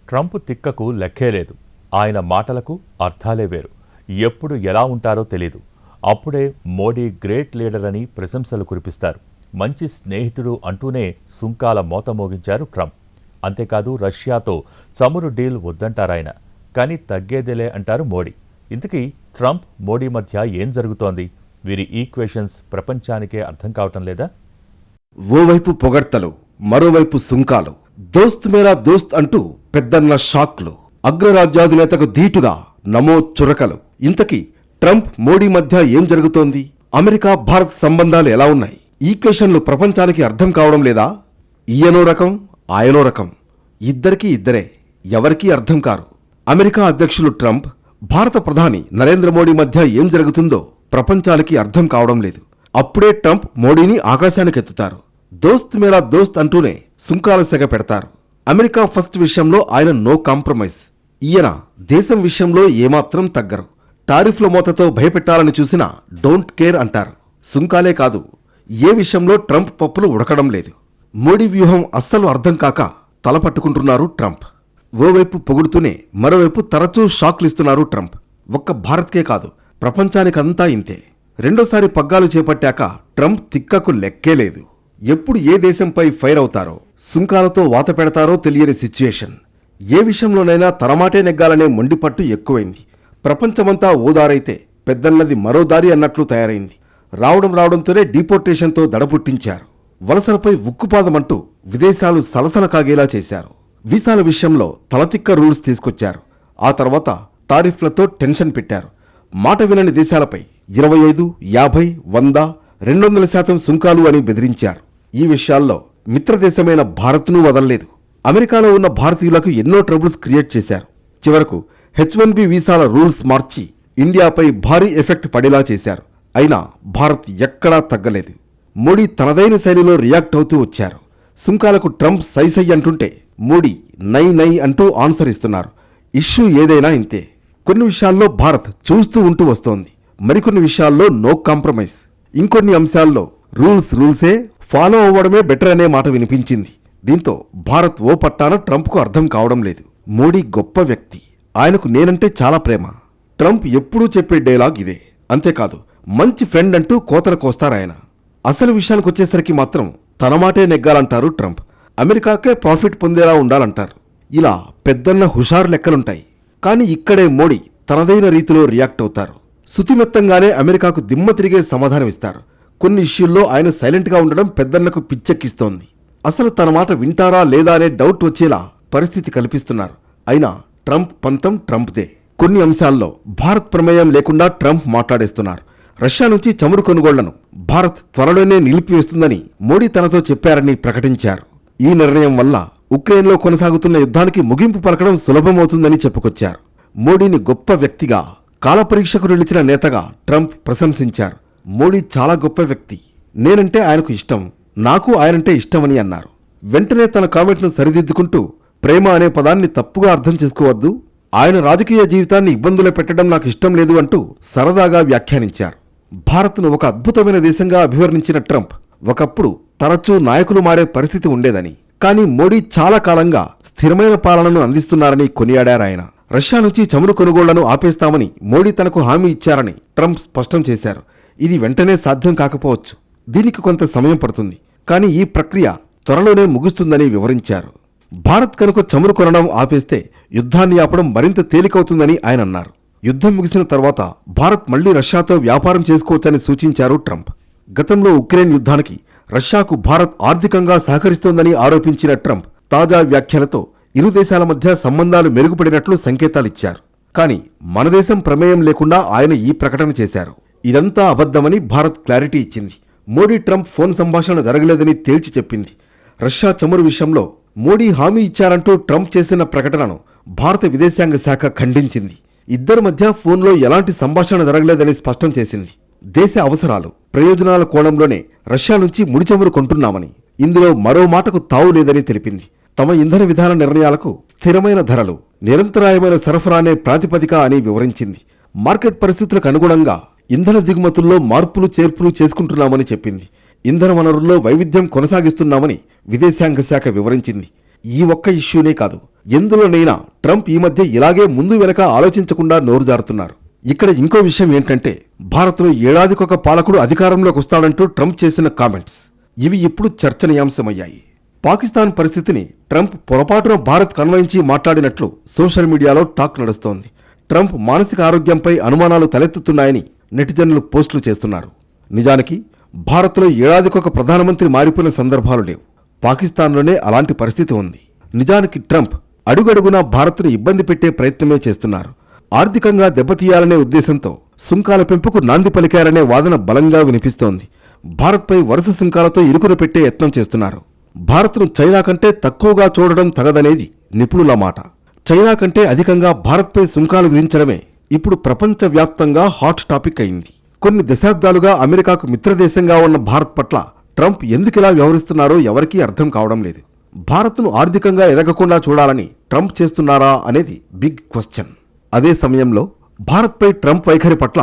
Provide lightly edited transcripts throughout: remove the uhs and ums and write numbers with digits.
Trump తిక్కకు లెక్కే లేదు. ఆయన మాటలకు అర్థాలే వేరు. ఎప్పుడు ఎలా ఉంటారో తెలీదు. అప్పుడే మోడీ గ్రేట్ లీడర్ అని ప్రశంసలు కురిపిస్తారు. మంచి స్నేహితుడు అంటూనే సుంకాల మోత మోగించారు ట్రంప్. అంతేకాదు రష్యాతో చమురు డీల్ వద్దంటారాయన. కానీ తగ్గేదేలే అంటారు మోడీ. ఇంతకీ ట్రంప్ మోడీ మధ్య ఏం జరుగుతోంది? వీరి ఈక్వేషన్స్ ప్రపంచానికే అర్థం కావటం లేదా? ఓవైపు పొగడ్తలు, మరోవైపు సుంకాలు. దోస్త్ మేరా దోస్త్ అంటూ పెద్దన్న షాక్లు. అగ్రరాజ్యాధినేతకు ధీటుగా నమో చురకలు. ఇంతకీ ట్రంప్ మోడీ మధ్య ఏం జరుగుతోంది? అమెరికా భారత్ సంబంధాలు ఎలా ఉన్నాయి? ఈక్వేషన్లు ప్రపంచానికి అర్థం కావడం లేదా? ఈయనో రకం, ఆయనో రకం. ఇద్దరికీ ఇద్దరే, ఎవరికీ అర్థం కారు. అమెరికా అధ్యక్షులు ట్రంప్, భారత ప్రధాని నరేంద్ర మోడీ మధ్య ఏం జరుగుతుందో ప్రపంచానికి అర్థం కావడం లేదు. అప్పుడే ట్రంప్ మోడీని ఆకాశానికెత్తుతారు. దోస్త్ మేరా దోస్త్ అంటూనే సుంకాల సెగ పెడతారు. అమెరికా ఫస్ట్ విషయంలో ఆయన నో కాంప్రమైజ్. ఈయన దేశం విషయంలో ఏమాత్రం తగ్గరు. టారిఫ్ల మోతతో భయపెట్టాలని చూసినా డోంట్ కేర్ అంటారు. సుంకాలే కాదు, ఏ విషయంలో ట్రంప్ పప్పులు ఉడకడం లేదు. మోడీ వ్యూహం అస్సలు అర్థం కాక తలపట్టుకుంటున్నారు ట్రంప్. ఓవైపు పొగుడుతూనే మరోవైపు తరచూ షాక్లిస్తున్నారు ట్రంప్. ఒక్క భారత్కే కాదు, ప్రపంచానికంతా ఇంతే. రెండోసారి పగ్గాలు చేపట్టాక ట్రంప్ తిక్కకు లెక్కే లేదు. ఎప్పుడు ఏ దేశంపై ఫైర్ అవుతారో, సుంకాలతో వాత పెడతారో తెలియని సిచ్యుయేషన్. ఏ విషయంలోనైనా తనమాటే నెగ్గాలనే మొండిపట్టు ఎక్కువైంది. ప్రపంచమంతా ఓదారైతే పెద్దన్నది మరో దారి అన్నట్లు తయారైంది. రావడంతోనే డీపోర్టేషన్తో దడపుట్టించారు. వలసలపై ఉక్కుపాదమంటూ విదేశాలు సలసల కాగేలా చేశారు. వీసాల విషయంలో తలతిక్క రూల్స్ తీసుకొచ్చారు. ఆ తర్వాత టారిఫ్లతో టెన్షన్ పెట్టారు. మాట వినని దేశాలపై 25, 50, 100, 200% సుంకాలు అని బెదిరించారు. ఈ విషయాల్లో మిత్రదేశమైన భారత్ను వదలలేదు. అమెరికాలో ఉన్న భారతీయులకు ఎన్నో ట్రబుల్స్ క్రియేట్ చేశారు. చివరకు H1B వీసాల రూల్స్ మార్చి ఇండియాపై భారీ ఎఫెక్ట్ పడేలా చేశారు. అయినా భారత్ ఎక్కడా తగ్గలేదు. మోడీ తనదైన శైలిలో రియాక్ట్ అవుతూ వచ్చారు. సుంకాలకు ట్రంప్ సై అంటుంటే మోడీ నై నై అంటూ ఆన్సర్ ఇస్తున్నారు. ఇష్యూ ఏదైనా ఇంతే. కొన్ని విషయాల్లో భారత్ చూస్తూ ఉంటూ వస్తోంది. మరికొన్ని విషయాల్లో నో కాంప్రమైజ్. ఇంకొన్ని అంశాల్లో రూల్సే ఫాలో అవ్వడమే బెటర్ అనే మాట వినిపించింది. దీంతో భారత్ ఓ పట్టాన ట్రంప్కు అర్థం కావడం లేదు. మోడీ గొప్ప వ్యక్తి, ఆయనకు నేనంటే చాలా ప్రేమ. ట్రంప్ ఎప్పుడూ చెప్పే డైలాగ్ ఇదే. అంతేకాదు, మంచి ఫ్రెండ్ అంటూ కోతలు కోస్తారాయన. అసలు విషయానికి వచ్చేసరికి మాత్రం తన మాటే నెగ్గాలంటారు ట్రంప్. అమెరికాకే ప్రాఫిట్ పొందేలా ఉండాలంటారు. ఇలా పెద్దన్న హుషారు లెక్కలుంటాయి. కానీ ఇక్కడే మోడీ తనదైన రీతిలో రియాక్ట్ అవుతారు. శుతిమెత్తంగానే అమెరికాకు దిమ్మ తిరిగే సమాధానమిస్తారు. కొన్ని ఇష్యూల్లో ఆయన సైలెంట్గా ఉండడం పెద్దన్నకు పిచ్చెక్కిస్తోంది. అసలు తన మాట వింటారా లేదా అనే డౌట్ వచ్చేలా పరిస్థితి కల్పిస్తున్నారు. అయినా ట్రంప్ పంతం ట్రంప్దే. కొన్ని అంశాల్లో భారత్ ప్రమేయం లేకుండా ట్రంప్ మాట్లాడేస్తున్నారు. రష్యా నుంచి చమురు కొనుగోళ్లను భారత్ త్వరలోనే నిలిపివేస్తుందని మోడీ తనతో చెప్పారని ప్రకటించారు. ఈ నిర్ణయం వల్ల ఉక్రెయిన్లో కొనసాగుతున్న యుద్ధానికి ముగింపు పలకడం సులభమవుతుందని చెప్పుకొచ్చారు. మోడీని గొప్ప వ్యక్తిగా, కాలపరీక్షకు నిలిచిన నేతగా ట్రంప్ ప్రశంసించారు. మోడీ చాలా గొప్ప వ్యక్తి, నేనంటే ఆయనకు ఇష్టం, నాకు ఆయనంటే ఇష్టమని అన్నారు. వెంటనే తన కామెంట్ను సరిదిద్దుకుంటూ ప్రేమ అనే పదాన్ని తప్పుగా అర్థం చేసుకోవద్దు, ఆయన రాజకీయ జీవితాన్ని ఇబ్బందులు పెట్టడం నాకు ఇష్టం లేదు అంటూ సరదాగా వ్యాఖ్యానించారు. భారత్ను ఒక అద్భుతమైన దేశంగా అభివర్ణించిన ట్రంప్ ఒకప్పుడు తరచూ నాయకులు మారే పరిస్థితి ఉండేదని, కానీ మోడీ చాలా కాలంగా స్థిరమైన పాలనను అందిస్తున్నారని కొనియాడారాయన. రష్యా నుంచి చమురు కొనుగోళ్లను ఆపేస్తామని మోడీ తనకు హామీ ఇచ్చారని ట్రంప్ స్పష్టం చేశారు. ఇది వెంటనే సాధ్యం కాకపోవచ్చు, దీనికి కొంత సమయం పడుతుంది, కానీ ఈ ప్రక్రియ త్వరలోనే ముగుస్తుందని వివరించారు. భారత్ కనుక చమురు కొనడం ఆపేస్తే యుద్ధాన్ని ఆపడం మరింత తేలికవుతుందని ఆయన అన్నారు. యుద్ధం ముగిసిన తర్వాత భారత్ మళ్లీ రష్యాతో వ్యాపారం చేసుకోవచ్చని సూచించారు ట్రంప్. గతంలో ఉక్రెయిన్ యుద్ధానికి రష్యాకు భారత్ ఆర్థికంగా సహకరిస్తోందని ఆరోపించిన ట్రంప్ తాజా వ్యాఖ్యలతో ఇరు దేశాల మధ్య సంబంధాలు మెరుగుపడినట్లు సంకేతాలిచ్చారు. కానీ మన దేశం ప్రమేయం లేకుండా ఆయన ఈ ప్రకటన చేశారు. ఇదంతా అబద్ధమని భారత్ క్లారిటీ ఇచ్చింది. మోడీ ట్రంప్ ఫోన్ సంభాషణ జరగలేదని తేల్చి చెప్పింది. రష్యా చమురు విషయంలో మోడీ హామీ ఇచ్చారంటూ ట్రంప్ చేసిన ప్రకటనను భారత విదేశాంగ శాఖ ఖండించింది. ఇద్దరి మధ్య ఫోన్లో ఎలాంటి సంభాషణ జరగలేదని స్పష్టం చేసింది. దేశ అవసరాలు, ప్రయోజనాల కోణంలోనే రష్యా నుంచి ముడి చమురు కొంటున్నామని, ఇందులో మరో మాటకు తావు లేదని తెలిపింది. తమ ఇంధన విధాన నిర్ణయాలకు స్థిరమైన ధరలు, నిరంతరాయమైన సరఫరానే ప్రాతిపదిక అని వివరించింది. మార్కెట్ పరిస్థితులకు అనుగుణంగా ఇంధన దిగుమతుల్లో మార్పులు చేర్పులు చేసుకుంటున్నామని చెప్పింది. ఇంధన వనరుల్లో వైవిధ్యం కొనసాగిస్తున్నామని విదేశాంగ శాఖ వివరించింది. ఈ ఒక్క ఇష్యూనే కాదు, ఎందులోనైనా ట్రంప్ ఈ మధ్య ఇలాగే ముందు వెనక ఆలోచించకుండా నోరు జారుతున్నారు. ఇక్కడ ఇంకో విషయం ఏంటంటే, భారత్లో ఏడాదికొక పాలకుడు అధికారంలోకి వస్తాడంటూ ట్రంప్ చేసిన కామెంట్స్ ఇవి ఇప్పుడు చర్చనీయాంశమయ్యాయి. పాకిస్తాన్ పరిస్థితిని ట్రంప్ పొరపాటున భారత్ అన్వయించి మాట్లాడినట్లు సోషల్ మీడియాలో టాక్ నడుస్తోంది. ట్రంప్ మానసిక ఆరోగ్యంపై అనుమానాలు తలెత్తుతున్నాయని నెటిజన్లు పోస్టులు చేస్తున్నారు. నిజానికి భారత్లో ఏడాదికొక ప్రధానమంత్రి మారిపోయిన సందర్భాలు లేవు. పాకిస్తాన్లోనే అలాంటి పరిస్థితి ఉంది. నిజానికి ట్రంప్ అడుగడుగునా భారత్ను ఇబ్బంది పెట్టే ప్రయత్నమే చేస్తున్నారు. ఆర్థికంగా దెబ్బతీయాలనే ఉద్దేశంతో సుంకాల పెంపుకు నాంది పలికారనే వాదన బలంగా వినిపిస్తోంది. భారత్పై వరుస సుంకాలతో ఇరుకును పెట్టే యత్నం చేస్తున్నారు. భారత్ను చైనా కంటే తక్కువగా చూడడం తగదనేది నిపుణుల మాట. చైనా కంటే అధికంగా భారత్పై సుంకాలు విధించడమే ఇప్పుడు ప్రపంచవ్యాప్తంగా హాట్ టాపిక్ అయింది. కొన్ని దశాబ్దాలుగా అమెరికాకు మిత్రదేశంగా ఉన్న భారత్ పట్ల ట్రంప్ ఎందుకిలా వ్యవహరిస్తున్నారో ఎవరికీ అర్థం కావడం లేదు. భారత్ను ఆర్థికంగా ఎదగకుండా చూడాలని ట్రంప్ చేస్తున్నారా అనేది బిగ్ క్వశ్చన్. అదే సమయంలో భారత్పై ట్రంప్ వైఖరి పట్ల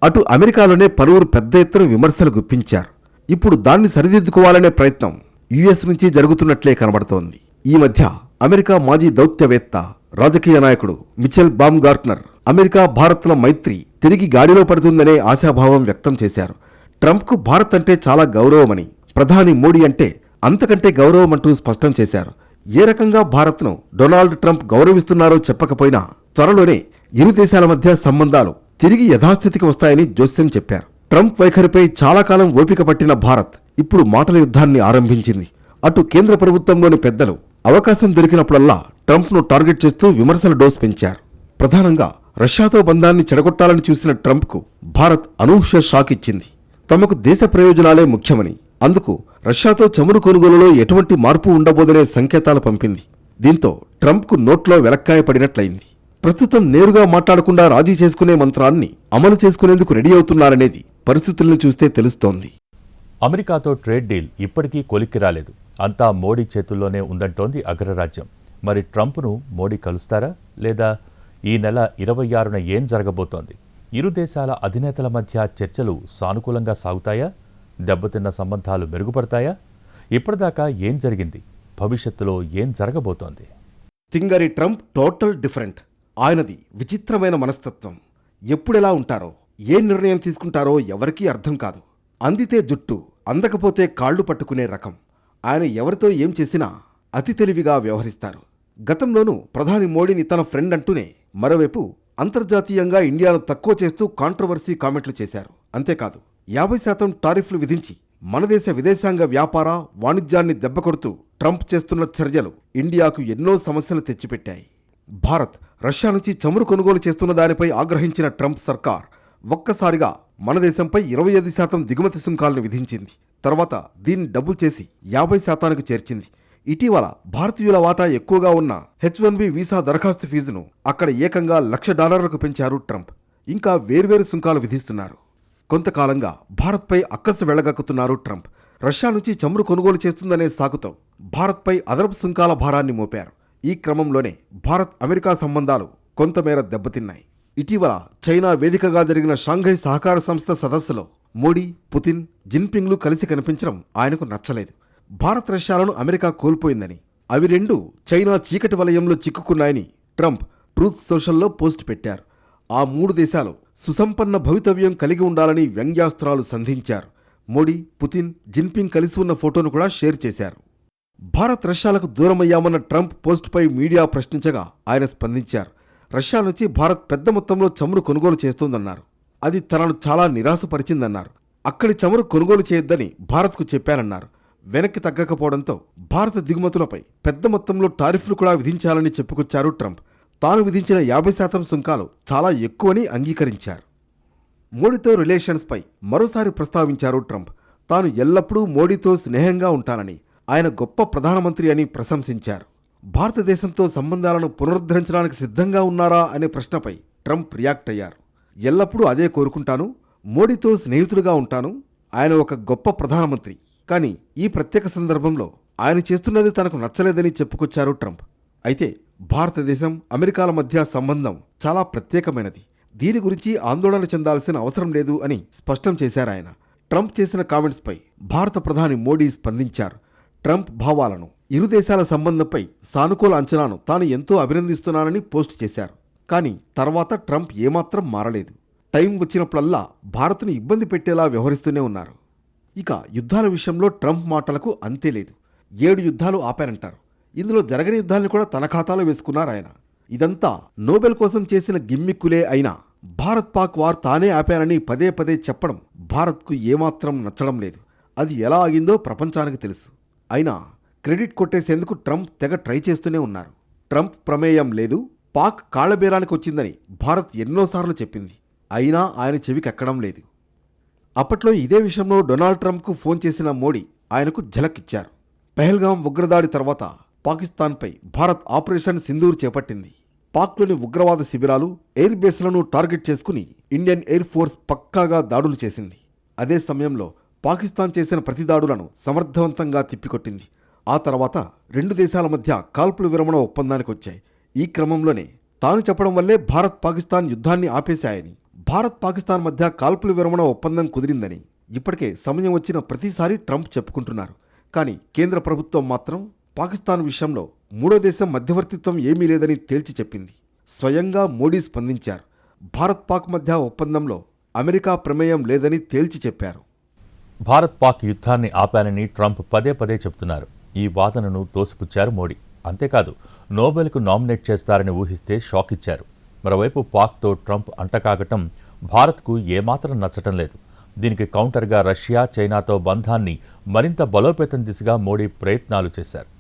అటు అమెరికాలోనే పలువురు పెద్ద ఎత్తున విమర్శలు గుప్పించారు. ఇప్పుడు దాన్ని సరిదిద్దుకోవాలనే ప్రయత్నం యుఎస్ నుంచి జరుగుతున్నట్లే కనబడుతోంది. ఈ మధ్య అమెరికా మాజీ దౌత్యవేత్త, రాజకీయ నాయకుడు మిచెల్ బామ్గార్ట్నర్ అమెరికా భారత్ల మైత్రి తిరిగి గాడిలో పడుతుందనే ఆశాభావం వ్యక్తం చేశారు. ట్రంప్కు భారత్ అంటే చాలా గౌరవమని, ప్రధాని మోడీ అంటే అంతకంటే గౌరవమంటూ స్పష్టం చేశారు. ఏ రకంగా భారత్ను డొనాల్డ్ ట్రంప్ గౌరవిస్తున్నారో చెప్పకపోయినా త్వరలోనే ఇరు దేశాల మధ్య సంబంధాలు తిరిగి యథాస్థితికి వస్తాయని జోస్యం చెప్పారు. ట్రంప్ వైఖరిపై చాలా కాలం ఓపిక పట్టిన భారత్ ఇప్పుడు మాటల యుద్ధాన్ని ఆరంభించింది. అటు కేంద్ర ప్రభుత్వంలోని పెద్దలు అవకాశం దొరికినప్పుడల్లా ట్రంప్ను టార్గెట్ చేస్తూ విమర్శల డోస్ పెంచారు. ప్రధానంగా రష్యాతో బంధాన్ని చెడగొట్టాలని చూసిన ట్రంప్కు భారత్ అనూహ్య షాక్ ఇచ్చింది. తమకు దేశ ప్రయోజనాలే ముఖ్యమని, అందుకు రష్యాతో చమురు కొనుగోలులో ఎటువంటి మార్పు ఉండబోదనే సంకేతాలు పంపింది. దీంతో ట్రంప్కు నోట్లో వెలక్కాయ పడినట్లయింది. ప్రస్తుతం నేరుగా మాట్లాడకుండా రాజీ చేసుకునే మంత్రాన్ని అమలు చేసుకునేందుకు రెడీ అవుతున్నారనేది పరిస్థితులను చూస్తే తెలుస్తోంది. అమెరికాతో ట్రేడ్ డీల్ ఇప్పటికీ కొలిక్కి రాలేదు. అంతా మోడీ చేతుల్లోనే ఉందంటోంది అగ్రరాజ్యం. మరి ట్రంప్ను మోడీ కలుస్తారా, లేదా ఈ నెల 26న ఏం జరగబోతోంది? ఇరు దేశాల అధినేతల మధ్య చర్చలు సానుకూలంగా సాగుతాయా? దెబ్బతిన్న సంబంధాలు మెరుగుపడతాయా? ఇప్పటిదాకా ఏం జరిగింది? భవిష్యత్తులో ఏం జరగబోతోంది? తింగరి ట్రంప్ టోటల్ డిఫరెంట్. ఆయనది విచిత్రమైన మనస్తత్వం. ఎప్పుడెలా ఉంటారో, ఏ నిర్ణయం తీసుకుంటారో ఎవరికీ అర్థం కాదు. అందితే జుట్టు, అందకపోతే కాళ్లు పట్టుకునే రకం. ఆయన ఎవరితో ఏం చేసినా అతి తెలివిగా వ్యవహరిస్తారు. గతంలోనూ ప్రధాని మోడీని తన ఫ్రెండ్ అంటూనే మరోవైపు అంతర్జాతీయంగా ఇండియాను తక్కువ చేస్తూ కాంట్రవర్సీ కామెంట్లు చేశారు. అంతేకాదు 50% టారిఫ్లు విధించి మన దేశ విదేశాంగ వ్యాపార వాణిజ్యాన్ని దెబ్బకొడుతూ ట్రంప్ చేస్తున్న చర్యలు ఇండియాకు ఎన్నో సమస్యలు తెచ్చిపెట్టాయి. భారత్ రష్యా నుంచి చమురు కొనుగోలు చేస్తున్న దానిపై ఆగ్రహించిన ట్రంప్ సర్కార్ ఒక్కసారిగా మన దేశంపై 25% దిగుమతి సుంకాలను విధించింది. తర్వాత దీన్ని డబుల్ చేసి 50%కు చేర్చింది. ఇటీవల భారతీయుల వాటా ఎక్కువగా ఉన్న H-1B వీసా దరఖాస్తు ఫీజును అక్కడ ఏకంగా $1,00,000కు పెంచారు ట్రంప్. ఇంకా వేర్వేరు సుంకాలు విధిస్తున్నారు. కొంతకాలంగా భారత్పై అక్కసు వెళ్లగక్కుతున్నారు ట్రంప్. రష్యా నుంచి చమురు కొనుగోలు చేస్తుందనే సాకుతో భారత్పై అదనపు సుంకాల భారాన్ని మోపారు. ఈ క్రమంలోనే భారత్ అమెరికా సంబంధాలు కొంతమేర దెబ్బతిన్నాయి. ఇటీవల చైనా వేదికగా జరిగిన షాంఘై సహకార సంస్థ సదస్సులో మోడీ, పుతిన్, జిన్పింగ్లు కలిసి కనిపించడం ఆయనకు నచ్చలేదు. భారత్ రష్యాలను అమెరికా కోల్పోయిందని, అవి రెండు చైనా చీకటి వలయంలో చిక్కుకున్నాయని ట్రంప్ ట్రూత్ సోషల్లో పోస్ట్ పెట్టారు. ఆ మూడు దేశాలు సుసంపన్న భవితవ్యం కలిగి ఉండాలని వ్యంగ్యాస్త్రాలు సంధించారు. మోడీ, పుతిన్, జిన్పింగ్ కలిసి ఉన్న ఫోటోను కూడా షేర్ చేశారు. భారత్ రష్యాలకు దూరమయ్యామన్న ట్రంప్ పోస్టుపై మీడియా ప్రశ్నించగా ఆయన స్పందించారు. రష్యా నుంచి భారత్ పెద్ద మొత్తంలో చమురు కొనుగోలు చేస్తోందన్నారు. అది తనను చాలా నిరాశపరిచిందన్నారు. అక్కడి చమురు కొనుగోలు చేయొద్దని భారత్కు చెప్పానన్నారు. వెనక్కి తగ్గకపోవడంతో భారత దిగుమతులపై పెద్ద మొత్తంలో టారిఫ్లు కూడా విధించాలని చెప్పుకొచ్చారు ట్రంప్. తాను విధించిన 50% సుంకాలు చాలా ఎక్కువని అంగీకరించారు. మోడీతో రిలేషన్స్పై మరోసారి ప్రస్తావించారు ట్రంప్. తాను ఎల్లప్పుడూ మోడీతో స్నేహంగా ఉంటానని, ఆయన గొప్ప ప్రధానమంత్రి అని ప్రశంసించారు. భారతదేశంతో సంబంధాలను పునరుద్ధరించడానికి సిద్ధంగా ఉన్నారా అనే ప్రశ్నపై ట్రంప్ రియాక్ట్ అయ్యారు. ఎల్లప్పుడూ అదే కోరుకుంటాను, మోడీతో స్నేహితుడిగా ఉంటాను. ఆయన ఒక గొప్ప ప్రధానమంత్రి, కానీ ఈ ప్రత్యేక సందర్భంలో ఆయన చేస్తున్నది తనకు నచ్చలేదని చెప్పుకొచ్చారు ట్రంప్. అయితే భారతదేశం, అమెరికాల మధ్య సంబంధం చాలా ప్రత్యేకమైనది. దీని గురించి ఆందోళన చెందాల్సిన అవసరం లేదు అని స్పష్టం చేశారాయన. ట్రంప్ చేసిన కామెంట్స్పై భారత ప్రధాని మోడీ స్పందించారు. ట్రంప్ భావాలను ఇరు దేశాల సంబంధంపై సానుకూల అంచనాను తాను ఎంతో అభినందిస్తున్నానని పోస్ట్ చేశారు. కానీ తర్వాత ట్రంప్ ఏమాత్రం మారలేదు. టైం వచ్చినప్పుడల్లా భారత్ను ఇబ్బంది పెట్టేలా వ్యవహరిస్తూనే ఉన్నారు. ఇక యుద్ధాల విషయంలో ట్రంప్ మాటలకు అంతే లేదు. 7 యుద్ధాలు ఆపారంటారు. ఇందులో జరగని యుద్ధాలను కూడా తన ఖాతాలో వేసుకున్నారు ఆయన. ఇదంతా నోబెల్ కోసం చేసిన గిమ్మిక్కులే అయినా భారత్ పాక్ వార్ తానే ఆపానని పదే పదే చెప్పడం భారత్కు ఏమాత్రం నచ్చడం లేదు. అది ఎలా ఆగిందో ప్రపంచానికి తెలుసు. అయినా క్రెడిట్ కొట్టేసేందుకు ట్రంప్ తెగ ట్రై చేస్తూనే ఉన్నారు. ట్రంప్ ప్రమేయం లేదు, పాక్ కాళ్లబేరానికి వచ్చిందని భారత్ ఎన్నోసార్లు చెప్పింది. అయినా ఆయన చెవికెక్కడం లేదు. అప్పట్లో ఇదే విషయంలో డొనాల్డ్ ట్రంప్కు ఫోన్ చేసిన మోడీ ఆయనకు ఝలక్ ఇచ్చారు. పెహల్గాం ఉగ్రదాడి తర్వాత పాకిస్తాన్పై భారత్ ఆపరేషన్ సింధూర్ చేపట్టింది. పాక్లోని ఉగ్రవాద శిబిరాలు, ఎయిర్ బేస్లను టార్గెట్ చేసుకుని ఇండియన్ ఎయిర్ ఫోర్స్ పక్కాగా దాడులు చేసింది. అదే సమయంలో పాకిస్తాన్ చేసిన ప్రతి దాడులను సమర్థవంతంగా తిప్పికొట్టింది. ఆ తర్వాత 2 దేశాల మధ్య కాల్పుల విరమణ ఒప్పందానికి వచ్చాయి. ఈ క్రమంలోనే తాను చెప్పడం వల్లే భారత్ పాకిస్తాన్ యుద్ధాన్ని ఆపేశాయని, భారత్ పాకిస్తాన్ మధ్య కాల్పుల విరమణ ఒప్పందం కుదిరిందని ఇప్పటికే సమయం వచ్చిన ప్రతిసారి ట్రంప్ చెప్పుకుంటున్నారు. కానీ కేంద్ర ప్రభుత్వం మాత్రం పాకిస్తాన్ విషయంలో మూడో దేశం మధ్యవర్తిత్వం ఏమీ లేదని తేల్చి చెప్పింది. స్వయంగా మోడీ స్పందించారు. భారత్ పాక్ మధ్య ఒప్పందంలో అమెరికా ప్రమేయం లేదని తేల్చి చెప్పారు. భారత్ పాక్ యుద్ధాన్ని ఆపానని ట్రంప్ పదే పదే చెబుతున్నారు. ఈ వాదనను తోసిపుచ్చారు మోడీ. అంతేకాదు, నోబెల్కు నామినేట్ చేస్తారని ఊహిస్తే షాక్ ఇచ్చారు. మరోవైపు పాక్తో ట్రంప్ అంటకాగటం భారత్కు ఏమాత్రం నచ్చటం లేదు. దీనికి కౌంటర్గా రష్యా, చైనాతో బంధాన్ని మరింత బలోపేతం దిశగా మోడీ ప్రయత్నాలు చేశారు.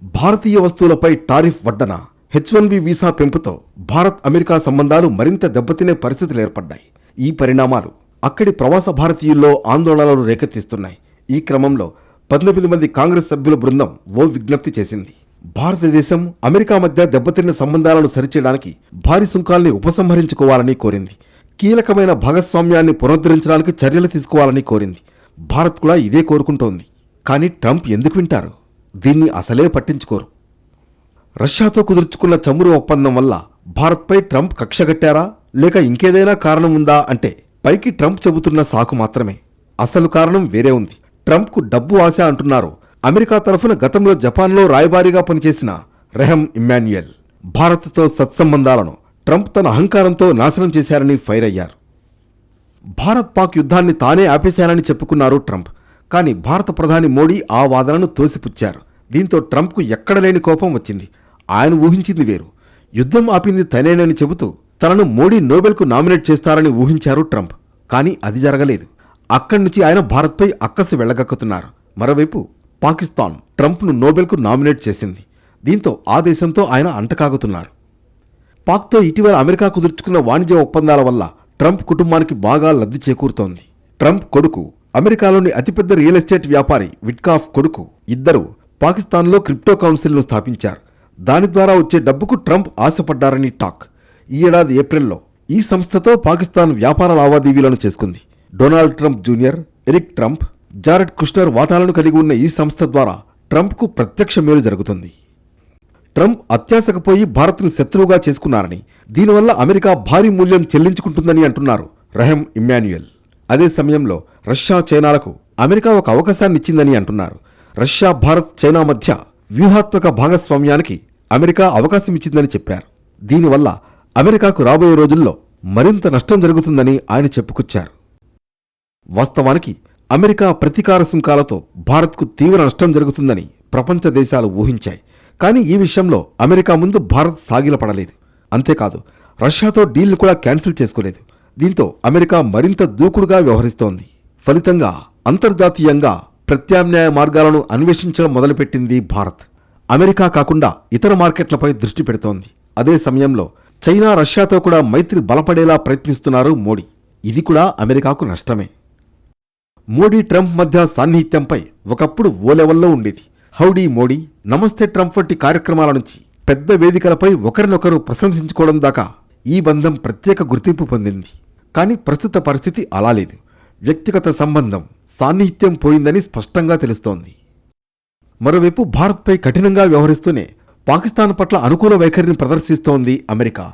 భారతీయ వస్తువులపై టారిఫ్ వడ్డన, H1B వీసా పెంపుతో భారత్ అమెరికా సంబంధాలు మరింత దెబ్బతినే పరిస్థితులు ఏర్పడ్డాయి. ఈ పరిణామాలు అక్కడి ప్రవాస భారతీయుల్లో ఆందోళనలు రేకెత్తిస్తున్నాయి. ఈ క్రమంలో 19 మంది కాంగ్రెస్ సభ్యుల బృందం ఓ విజ్ఞప్తి చేసింది. భారతదేశం అమెరికా మధ్య దెబ్బతిన్న సంబంధాలను సరిచేయడానికి భారీ సుంకాల్ని ఉపసంహరించుకోవాలని కోరింది. కీలకమైన భాగస్వామ్యాన్ని పునరుద్ధరించడానికి చర్యలు తీసుకోవాలని కోరింది. భారత్ కూడా ఇదే కోరుకుంటోంది. కానీ ట్రంప్ ఎందుకు వింటారు? దీన్ని అసలే పట్టించుకోరు. రష్యాతో కుదుర్చుకున్న చమురు ఒప్పందం వల్ల భారత్పై ట్రంప్ కక్షగట్టారా, లేక ఇంకేదైనా కారణం ఉందా అంటే పైకి ట్రంప్ చెబుతున్న సాకు మాత్రమే. అసలు కారణం వేరే ఉంది. ట్రంప్కు డబ్బు ఆశ అంటున్నారు అమెరికా తరఫున గతంలో జపాన్లో రాయబారిగా పనిచేసిన రెహమ్ ఇమ్మాన్యుయల్. భారత్తో సత్సంబంధాలను ట్రంప్ తన అహంకారంతో నాశనం చేశారని ఫైర్ అయ్యారు. భారత్ పాక్ యుద్ధాన్ని తానే ఆపేశారని చెప్పుకున్నారు ట్రంప్. కానీ భారత ప్రధాని మోడీ ఆ వాదనను తోసిపుచ్చారు. దీంతో ట్రంప్కు ఎక్కడలేని కోపం వచ్చింది. ఆయన ఊహించింది వేరు. యుద్ధం ఆపింది తనేనని చెబుతూ తనను మోడీ నోబెల్కు నామినేట్ చేస్తారని ఊహించారు ట్రంప్. కానీ అది జరగలేదు. అక్కడి నుంచి ఆయన భారత్పై అక్కసు వెళ్లగక్కుతున్నారు. మరోవైపు పాకిస్తాన్ ట్రంప్ను నోబెల్కు నామినేట్ చేసింది. దీంతో ఆ దేశంతో ఆయన అంటకాగుతున్నారు. పాక్తో ఇటీవల అమెరికా కుదుర్చుకున్న వాణిజ్య ఒప్పందాల వల్ల ట్రంప్ కుటుంబానికి బాగా లబ్ధి చేకూరుతోంది. ట్రంప్ కొడుకు, అమెరికాలోని అతిపెద్ద రియల్ ఎస్టేట్ వ్యాపారి విట్కాఫ్ కొడుకు ఇద్దరు పాకిస్తాన్లో క్రిప్టో కౌన్సిల్ను స్థాపించారు. దాని ద్వారా వచ్చే డబ్బుకు ట్రంప్ ఆశపడ్డారని టాక్. ఈ ఏడాది ఏప్రిల్లో ఈ సంస్థతో పాకిస్తాన్ వ్యాపార లావాదేవీలను చేసుకుంది. Donald Trump junior, Eric Trump, Jared Kushner వాటాలను కలిగి ఉన్న ఈ సంస్థ ద్వారా ట్రంప్కు ప్రత్యక్ష మేలు జరుగుతుంది. ట్రంప్ అత్యాశకు పోయి భారత్ను శత్రువుగా చేసుకున్నారని, దీనివల్ల అమెరికా భారీ మూల్యం చెల్లించుకుంటుందని అంటున్నారు రెహమ్ ఇమ్మాన్యుయల్. అదే సమయంలో రష్యా, చైనాలకు అమెరికా ఒక అవకాశాన్నిచ్చిందని అంటున్నారు. రష్యా, భారత్, చైనా మధ్య వ్యూహాత్మక భాగస్వామ్యానికి అమెరికా అవకాశం ఇచ్చిందని చెప్పారు. దీనివల్ల అమెరికాకు రాబోయే రోజుల్లో మరింత నష్టం జరుగుతుందని ఆయన చెప్పుకొచ్చారు. వాస్తవానికి అమెరికా ప్రతీకార సుంకాలతో భారత్కు తీవ్ర నష్టం జరుగుతుందని ప్రపంచ దేశాలు ఊహించాయి. కానీ ఈ విషయంలో అమెరికా ముందు భారత్ సాగిలపడలేదు. అంతేకాదు, రష్యాతో డీల్ను కూడా క్యాన్సిల్ చేసుకోలేదు. దీంతో అమెరికా మరింత దూకుడుగా వ్యవహరిస్తోంది. ఫలితంగా అంతర్జాతీయంగా ప్రత్యామ్నాయ మార్గాలను అన్వేషించడం మొదలుపెట్టింది భారత్. అమెరికా కాకుండా ఇతర మార్కెట్లపై దృష్టి పెడుతోంది. అదే సమయంలో చైనా, రష్యాతో కూడా మైత్రి బలపడేలా ప్రయత్నిస్తున్నారు మోడీ. ఇది కూడా అమెరికాకు నష్టమే. మోడీ, ట్రంప్ మధ్య సాన్నిహిత్యంపై ఒకప్పుడు ఓ లెవెల్లో ఉండేది. హౌడీ మోడీ, నమస్తే ట్రంప్ వంటి కార్యక్రమాల నుంచి పెద్ద వేదికలపై ఒకరినొకరు ప్రశంసించుకోవడం దాకా ఈ బంధం ప్రత్యేక గుర్తింపు పొందింది. కానీ ప్రస్తుత పరిస్థితి అలా లేదు. వ్యక్తిగత సంబంధం, సాన్నిహిత్యం పోయిందని స్పష్టంగా తెలుస్తోంది. మరోవైపు భారత్పై కఠినంగా వ్యవహరిస్తూనే పాకిస్తాన్ పట్ల అనుకూల వైఖరిని ప్రదర్శిస్తోంది అమెరికా.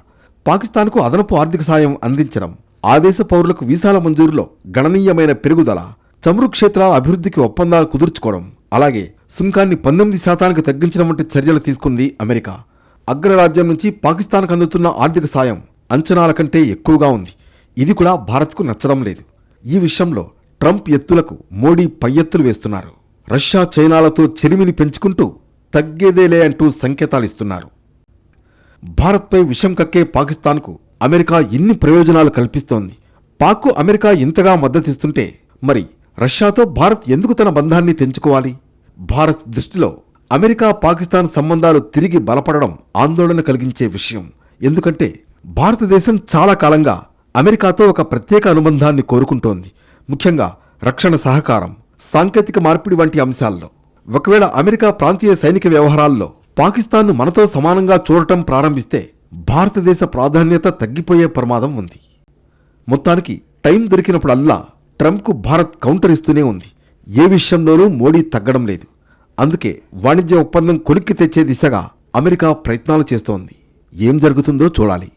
పాకిస్తాన్కు అదనపు ఆర్థిక సాయం అందించడం, ఆ దేశ పౌరులకు వీసాల మంజూరులో గణనీయమైన పెరుగుదల, చమురు క్షేత్రాల అభివృద్ధికి ఒప్పందాలు కుదుర్చుకోవడం అలాగే సుంకాన్ని 19% తగ్గించడం వంటి చర్యలు తీసుకుంది అమెరికా. అగ్రరాజ్యం నుంచి పాకిస్తాన్కు అందుతున్న ఆర్థిక సాయం అంచనాల కంటే ఎక్కువగా ఉంది. ఇది కూడా భారత్కు నచ్చడం లేదు. ఈ విషయంలో ట్రంప్ ఎత్తులకు మోడీ పై ఎత్తులు వేస్తున్నారు. రష్యా, చైనాలతో చెలిమిని పెంచుకుంటూ తగ్గేదేలే అంటూ సంకేతాలిస్తున్నారు. భారత్పై విషం కక్కే పాకిస్తాన్కు అమెరికా ఇన్ని ప్రయోజనాలు కల్పిస్తోంది. పాక్కు అమెరికా ఇంతగా మద్దతిస్తుంటే మరి రష్యాతో భారత్ ఎందుకు తన బంధాన్ని తెంచుకోవాలి? భారత్ దృష్టిలో అమెరికా పాకిస్తాన్ సంబంధాలు తిరిగి బలపడడం ఆందోళన కలిగించే విషయం. ఎందుకంటే భారతదేశం చాలా కాలంగా అమెరికాతో ఒక ప్రత్యేక అనుబంధాన్ని కోరుకుంటోంది. ముఖ్యంగా రక్షణ సహకారం, సాంకేతిక మార్పిడి వంటి అంశాల్లో. ఒకవేళ అమెరికా ప్రాంతీయ సైనిక వ్యవహారాల్లో పాకిస్తాన్ను మనతో సమానంగా చూడటం ప్రారంభిస్తే భారతదేశ ప్రాధాన్యత తగ్గిపోయే ప్రమాదం ఉంది. మొత్తానికి టైం దొరికినప్పుడల్లా ట్రంప్కు భారత్ కౌంటర్ ఇస్తూనే ఉంది. ఏ విషయంలోనూ మోడీ తగ్గడం లేదు. అందుకే వాణిజ్య ఒప్పందం కొలిక్కి తెచ్చే దిశగా అమెరికా ప్రయత్నాలు చేస్తోంది. ఏం జరుగుతుందో చూడాలి.